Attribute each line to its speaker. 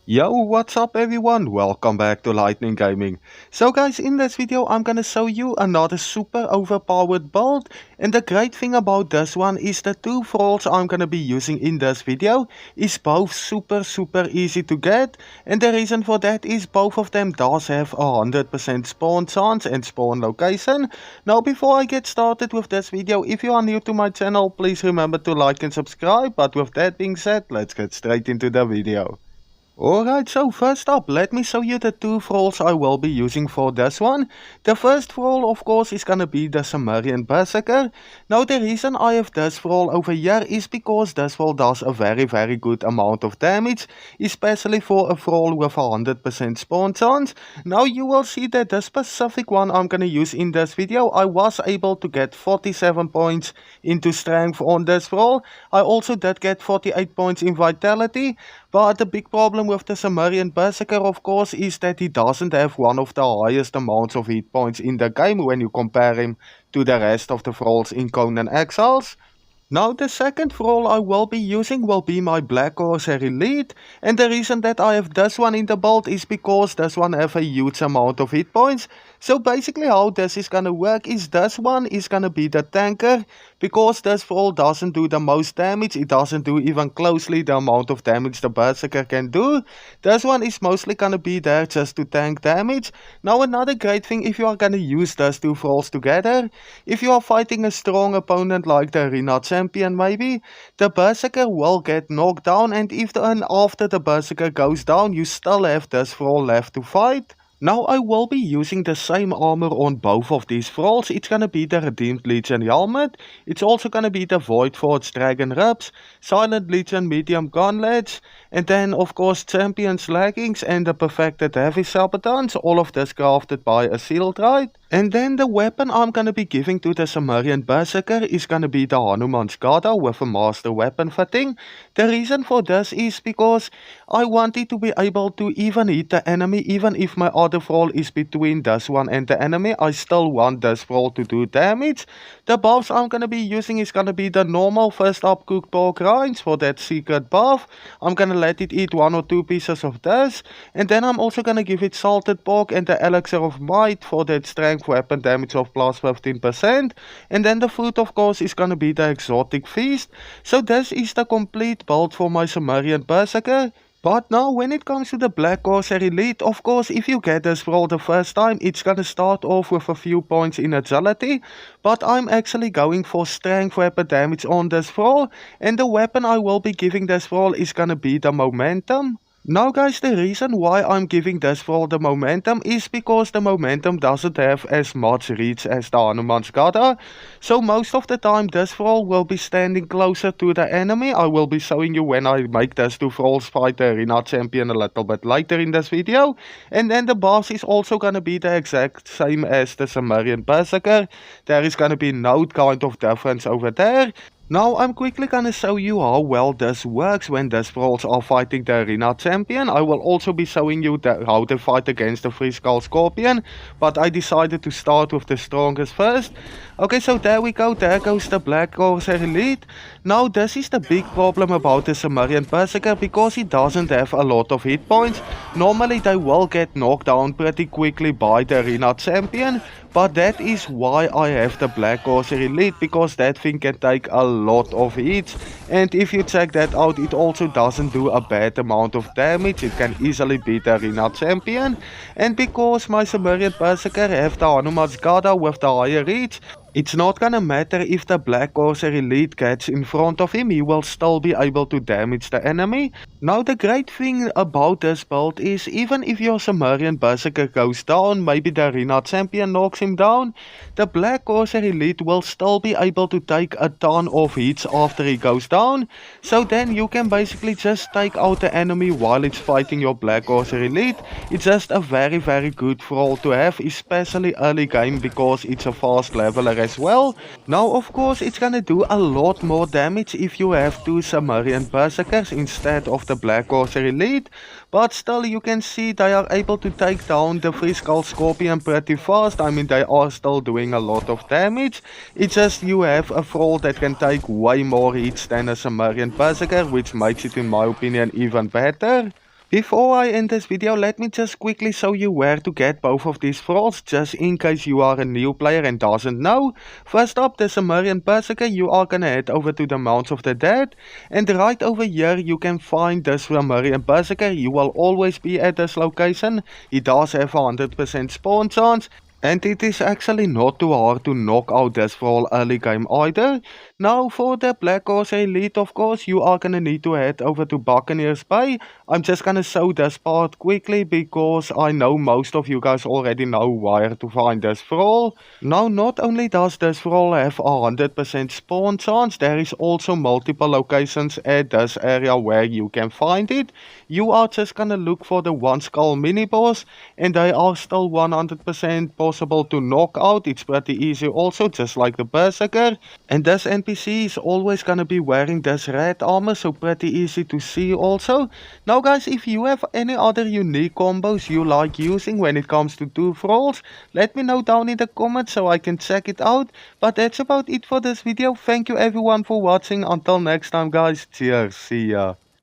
Speaker 1: Yo, what's up everyone? Welcome back to Lightning Gaming. So guys, in this video I'm gonna show you another super overpowered build, and the great thing about this one is the two thralls I'm gonna be using in this video is both super easy to get, and the reason for that is both of them does have 100% spawn chance and spawn location. Now before I get started with this video, if you are new to my channel, please remember to like and subscribe, but with that being said, let's get straight into the video. Alright, so first up, let me show you the two thralls I will be using for this one. The first thrall, of course, is gonna be the Sumerian Berserker. Now, the reason I have this thrall over here is because this thrall does a very good amount of damage, especially for a thrall with 100% spawn chance. Now, you will see that the specific one I'm gonna use in this video, I was able to get 47 points into strength on this thrall. I also did get 48 points in vitality. But the big problem with the Sumerian Berserker, of course, is that he doesn't have one of the highest amounts of hit points in the game when you compare him to the rest of the thralls in Conan Exiles. Now the second thrall I will be using will be my Black Horser Elite, and the reason that I have this one in the build is because this one have a huge amount of hit points. So basically how this is gonna work is this one is gonna be the tanker, because this thrall doesn't do the most damage, it doesn't do even closely the amount of damage the Berserker can do. This one is mostly gonna be there just to tank damage. Now another great thing if you are gonna use those two thralls together, if you are fighting a strong opponent like the Arena Champion maybe, the Berserker will get knocked down, and if and after the Berserker goes down you still have this thrall left to fight. Now I will be using the same armor on both of these thralls. It's gonna be the Redeemed Legion helmet. It's also gonna be the Voidforged Dragon ribs, Silent Legion medium gauntlets, and then of course Champion's leggings and the Perfected Heavy Sabatons. All of this crafted by a Sealed Rite. And then the weapon I'm gonna be giving to the Sumerian Berserker is gonna be the Hanuman's Gada with a master weapon fitting. The reason for this is because I wanted to be able to even hit the enemy, even if my other thrall is between this one and the enemy, I still want this thrall to do damage. The buffs I'm gonna be using is gonna be the normal first up cooked pork rinds for that secret buff. I'm gonna let it eat 1 or 2 pieces of this, and then I'm also gonna give it salted pork and the elixir of might for that strength weapon damage of plus 15%, and then the food of course is gonna be the exotic feast. So this is the complete build for my Sumerian Berserker. But now when it comes to the Black Horser Elite, of course if you get this thrall the first time it's gonna start off with a few points in agility, but I'm actually going for strength weapon damage on this thrall, and the weapon I will be giving this thrall is gonna be the momentum. Now guys, the reason why I'm giving this thrall the momentum is because the momentum doesn't have as much reach as the Hanuman's Gada. So most of the time this thrall will be standing closer to the enemy. I will be showing you when I make these two thralls fight the Arena Champion a little bit later in this video. And then the boss is also gonna be the exact same as the Sumerian Berserker. There is gonna be no kind of difference over there. Now I'm quickly gonna show you how well this works when these thralls are fighting the Arena Champion. I will also be showing you how they fight against the 3-Skull Scorpion, but I decided to start with the strongest first. Okay, so there we go, there goes the Black Horser Elite. Now this is the big problem about the Sumerian Berserker, because he doesn't have a lot of hit points. Normally they will get knocked down pretty quickly by the Arena Champion, but that is why I have the Black Horser Elite, because that thing can take a lot of hits, and if you check that out, it also doesn't do a bad amount of damage. It can easily beat the Arena Champion, and because my Sumerian Berserker have the Hanuman's Gada with the higher reach, it's not gonna matter if the Black Horser Elite gets in front of him, he will still be able to damage the enemy. Now the great thing about this build is even if your Sumerian Berserker goes down, maybe the Arena Champion knocks him down, the Black Horser Elite will still be able to take a ton of hits after he goes down. So then you can basically just take out the enemy while it's fighting your Black Horser Elite. It's just a very good thrall to have, especially early game, because it's a fast leveler as well. Now of course it's gonna do a lot more damage if you have two Sumerian Berserkers instead of the Black Horser Elite, but still you can see they are able to take down the 3-Skull Scorpion pretty fast. I mean, they are still doing a lot of damage. It's just you have a thrall that can take way more hits than a Sumerian Berserker, which makes it in my opinion even better. Before I end this video, let me just quickly show you where to get both of these thralls, just in case you are a new player and doesn't know. First up, the Sumerian Berserker, you are gonna head over to the Mounds of the Dead, and right over here you can find the Sumerian Berserker. You will always be at this location. He does have a 100% spawn chance. And it is actually not too hard to knock out this thrall early game either. Now for the Black Horse Elite, of course, you are gonna need to head over to Buccaneer's Bay. I'm just gonna show this part quickly because I know most of you guys already know where to find this thrall. Now not only does this thrall have a 100% spawn chance, there is also multiple locations at this area where you can find it. You are just gonna look for the one skull mini boss, and they are still 100% possible to knock out. It's pretty easy also, just like the Berserker. And this NPC is always gonna be wearing this red armor, so pretty easy to see also. Now guys, if you have any other unique combos you like using when it comes to two thralls, let me know down in the comments so I can check it out. But that's about it for this video. Thank you everyone for watching. Until next time guys, cheers, see ya.